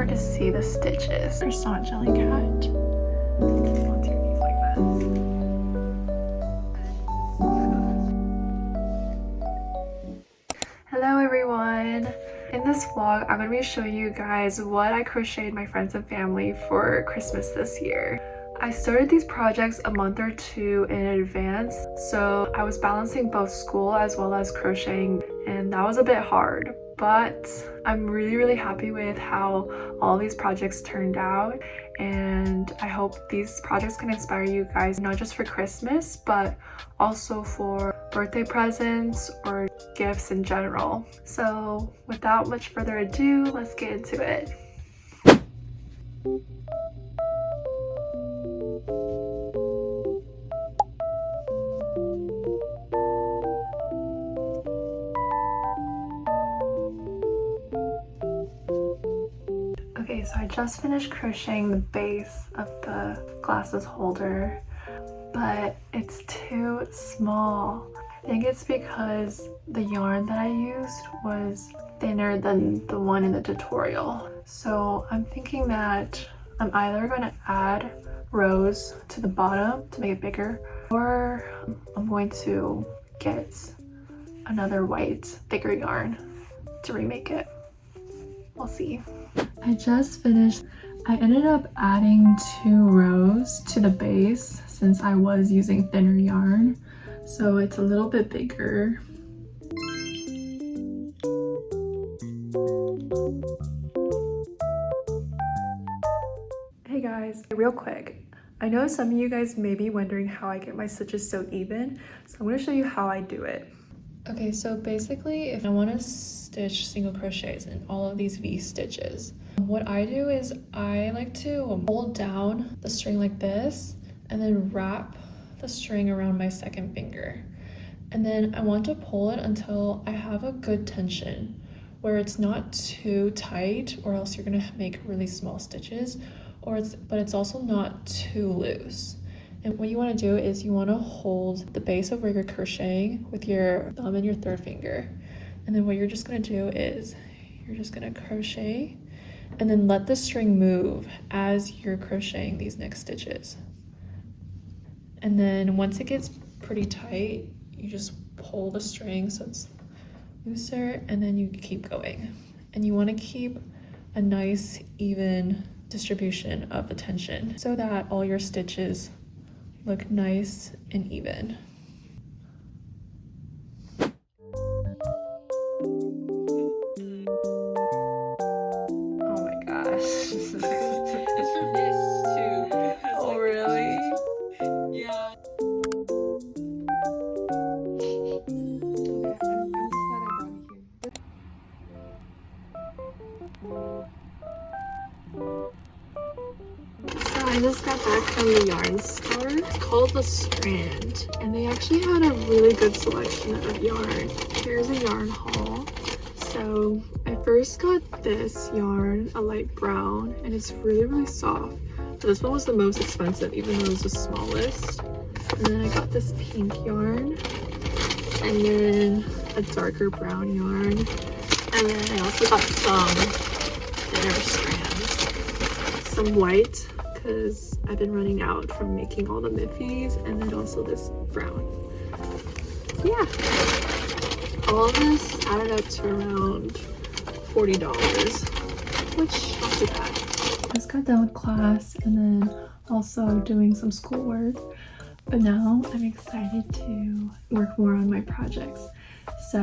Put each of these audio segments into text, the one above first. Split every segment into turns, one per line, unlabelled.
hard to see the stitches. Croissant jelly cat. I'll do these like this. Hello everyone! In this vlog, I'm going to be showing you guys what I crocheted my friends and family for Christmas this year. I started these projects a month or two in advance, so I was balancing both school as well as crocheting, and that was a bit hard. But I'm really happy with how all these projects turned out, and I hope these projects can inspire you guys not just for Christmas but also for birthday presents or gifts in general. So without much further ado, let's get into it. Okay, so I just finished crocheting the base of the glasses holder, but it's too small. I think it's because the yarn that I used was thinner than the one in the tutorial. So I'm thinking that I'm either going to add rows to the bottom to make it bigger, or I'm going to get another white, thicker yarn to remake it. We'll see. I just finished. I ended up adding 2 rows to the base since I was using thinner yarn, so it's a little bit bigger. Hey guys, real quick. I know some of you guys may be wondering how I get my stitches so even, so I'm going to show you how I do it. Okay, so basically if I want to stitch single crochets in all of these V stitches, what I do is I like to hold down the string like this and then wrap the string around my second finger. And then I want to pull it until I have a good tension where it's not too tight, or else you're going to make really small stitches, but it's also not too loose. And what you want to do is you want to hold the base of where you're crocheting with your thumb and your third finger. And then what you're just going to do is you're just going to crochet and then let the string move as you're crocheting these next stitches. And then once it gets pretty tight, you just pull the string so it's looser, and then you keep going. And you want to keep a nice even distribution of the tension so that all your stitches look nice and even. Oh my gosh. Oh really? Yeah. I just got back from the yarn store. It's called The Strand, and they actually had a really good selection of yarn. Here's a yarn haul. So I first got this yarn, a light brown, and it's really soft. So this one was the most expensive, even though it was the smallest. And then I got this pink yarn, and then a darker brown yarn, and then I also got some thinner strands, some white, because I've been running out from making all the Miffys, and then also this brown. So yeah, all of this added up to around $40, which not too bad. I just got done with class and then also doing some schoolwork, but now I'm excited to work more on my projects. So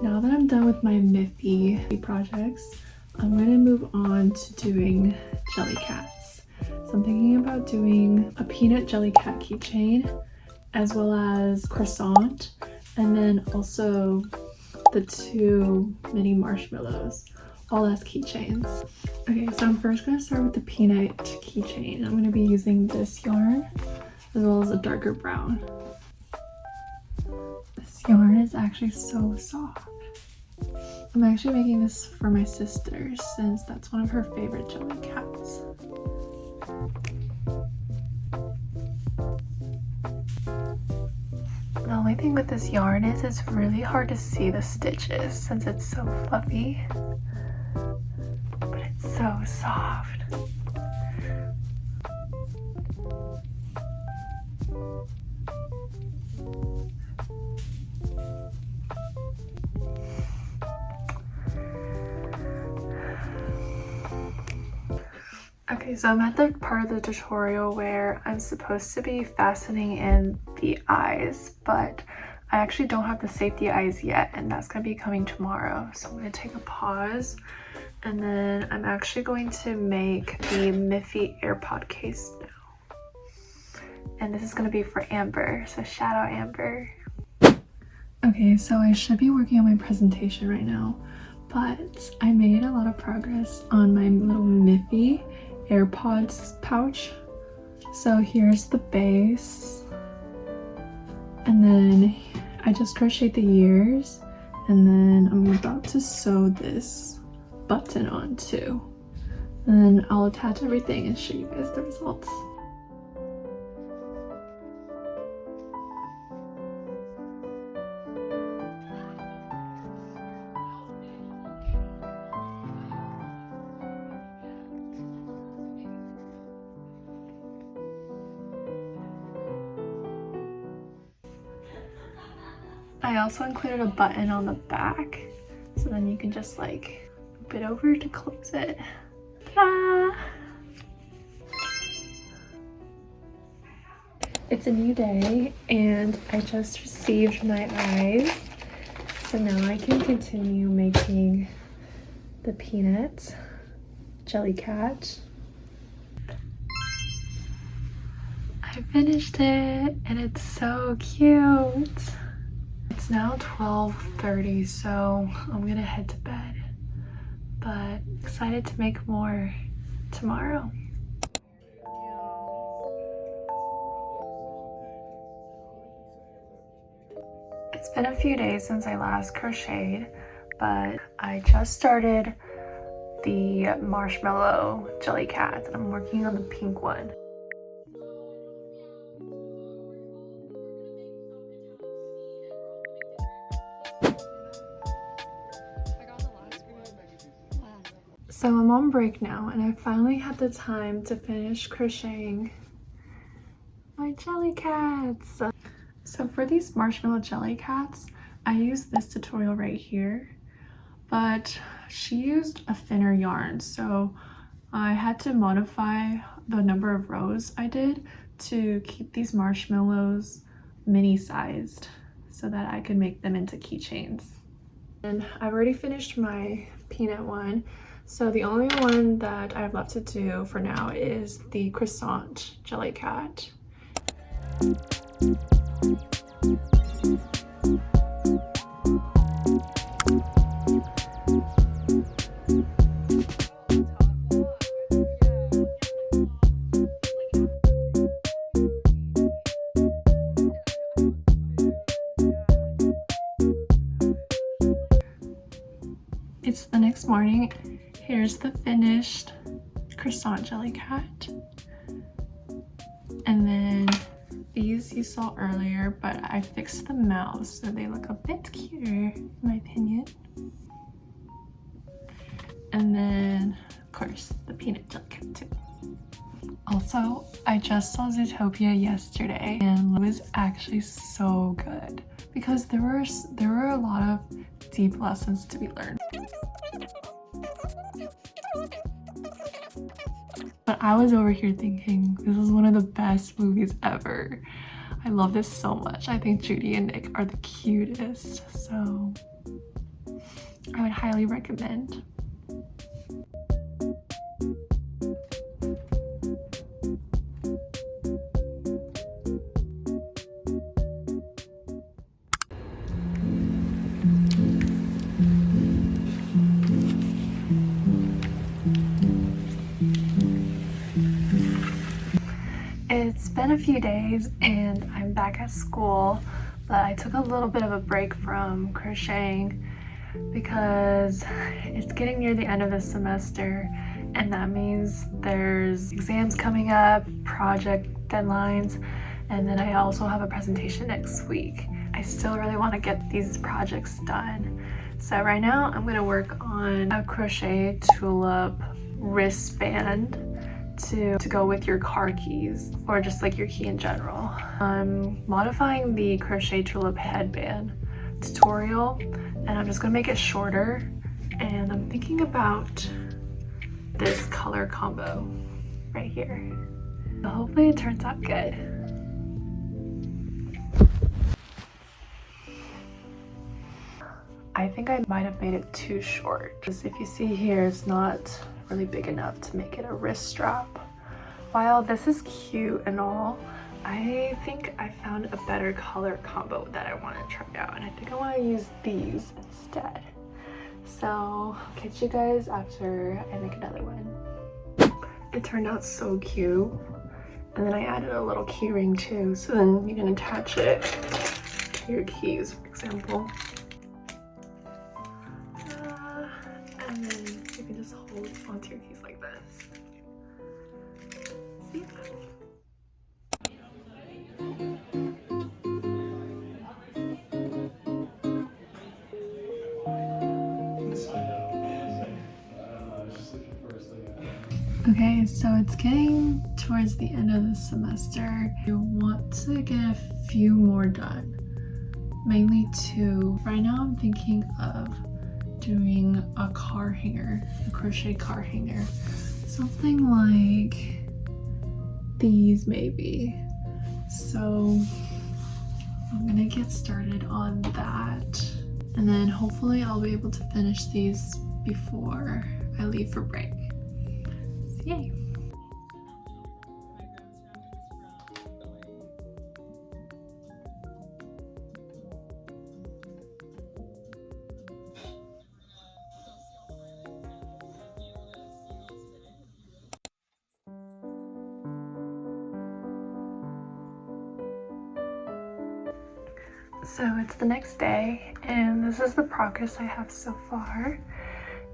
now that I'm done with my Miffy projects, I'm going to move on to doing jelly cats. So I'm thinking about doing a peanut jelly cat keychain, as well as croissant, and then also the 2 mini marshmallows, all as keychains. Okay, so I'm first going to start with the peanut keychain. I'm going to be using this yarn as well as a darker brown. This yarn is actually so soft. I'm actually making this for my sister since that's one of her favorite jelly cats. The only thing with this yarn is it's really hard to see the stitches since it's so fluffy, but it's so soft. Okay, so I'm at the part of the tutorial where I'm supposed to be fastening in the eyes, but I actually don't have the safety eyes yet, and that's going to be coming tomorrow. So I'm going to take a pause, and then I'm actually going to make the Miffy AirPod case now. And this is going to be for Amber, so shout out Amber. Okay, so I should be working on my presentation right now, but I made a lot of progress on my little Miffy AirPods pouch. So here's the base, and then I just crocheted the ears, and then I'm about to sew this button on too, and then I'll attach everything and show you guys the results. I also included a button on the back, so then you can just like flip it over to close it. Ta-da! It's a new day and I just received my eyes, so now I can continue making the peanut jelly cat. I finished it and it's so cute. It's now 12:30, so I'm gonna head to bed, but excited to make more tomorrow. It's been a few days since I last crocheted, but I just started the marshmallow jelly cat and I'm working on the pink one. So I'm on break now and I finally had the time to finish crocheting my jelly cats. So for these marshmallow jelly cats, I used this tutorial right here, but she used a thinner yarn, so I had to modify the number of rows I did to keep these marshmallows mini sized so that I could make them into keychains. And I've already finished my peanut one. So the only one that I have left to do for now is the croissant jelly cat. It's the next morning. Here's the finished croissant jelly cat. And then these you saw earlier, but I fixed the mouths so they look a bit cuter in my opinion. And then of course the peanut jelly cat too. Also, I just saw Zootopia yesterday and it was actually so good because there were a lot of deep lessons to be learned. But I was over here thinking this is one of the best movies ever. I love this so much. I think Judy and Nick are the cutest, so I would highly recommend. It's been a few days and I'm back at school, but I took a little bit of a break from crocheting because it's getting near the end of the semester and that means there's exams coming up, project deadlines, and then I also have a presentation next week. I still really want to get these projects done. So right now I'm going to work on a crochet tulip wristband to go with your car keys or just like your key in general. I'm modifying the crochet tulip headband tutorial and I'm just gonna make it shorter, and I'm thinking about this color combo right here. So hopefully it turns out good. I think I might have made it too short, because if you see here, it's not really big enough to make it a wrist strap. While this is cute and all, I think I found a better color combo that I want to try out, and I think I want to use these instead. So I'll catch you guys after I make another one. It turned out so cute, and then I added a little key ring too, so then you can attach it to your keys, for example. And then you can just hold onto your keys like this. See? Okay, so it's getting towards the end of the semester. I want to get a few more done. Mainly two. Right now I'm thinking of doing a car hanger, a crochet car hanger. Something like these maybe. So I'm gonna get started on that. And then hopefully I'll be able to finish these before I leave for break. So yay. So it's the next day, and this is the progress I have so far.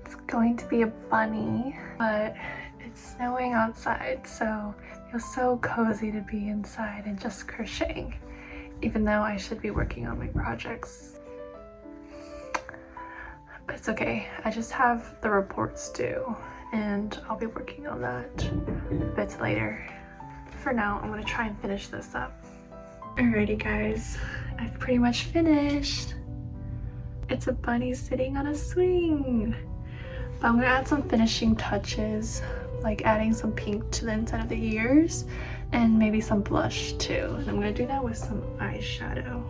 It's going to be a bunny, but it's snowing outside, so it feels so cozy to be inside and just crocheting, even though I should be working on my projects. But it's okay, I just have the reports due, and I'll be working on that a bit later. For now, I'm gonna try and finish this up. Alrighty guys, I've pretty much finished. It's a bunny sitting on a swing. But I'm gonna add some finishing touches, like adding some pink to the inside of the ears and maybe some blush too. And I'm gonna do that with some eyeshadow.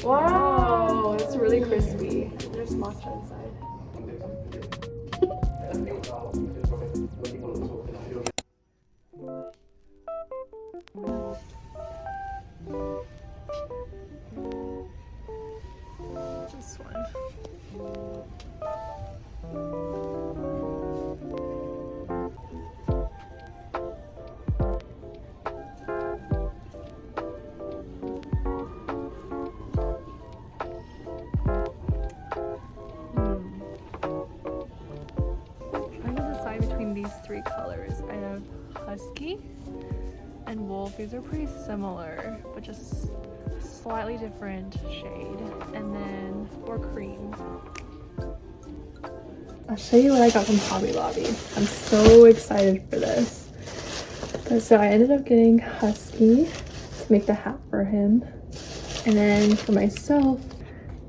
Wow, it's really crispy. There's matcha inside. Just one. These three colors. I have husky and wolf. These are pretty similar, but just slightly different shade. And then or cream. I'll show you what I got from Hobby Lobby. I'm so excited for this. So I ended up getting husky to make the hat for him, and then for myself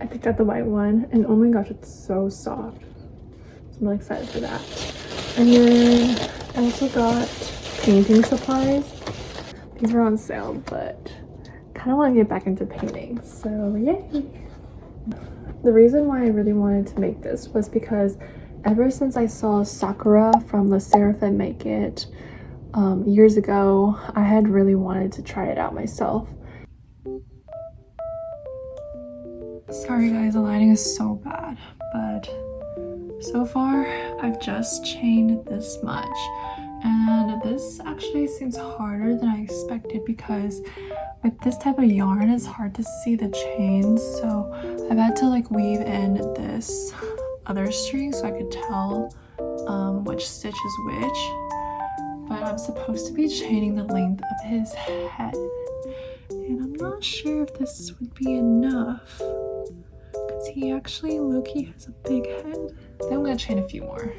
I picked out the white one, and oh my gosh, it's so soft. So I'm really excited for that. And then I also got painting supplies. These were on sale, but kind kind of want to get back into painting, so yay. The reason why I really wanted to make this was because ever since I saw Sakura from the Seraphim make it years ago, I had really wanted to try it out myself. Sorry guys, the lighting is so bad, but so far I've just chained this much, and this actually seems harder than I expected because with this type of yarn it's hard to see the chains, so I've had to like weave in this other string so I could tell which stitch is which. But I'm supposed to be chaining the length of his head, and I'm not sure if this would be enough because he actually low-key has a big head. Then I'm gonna chain a few more.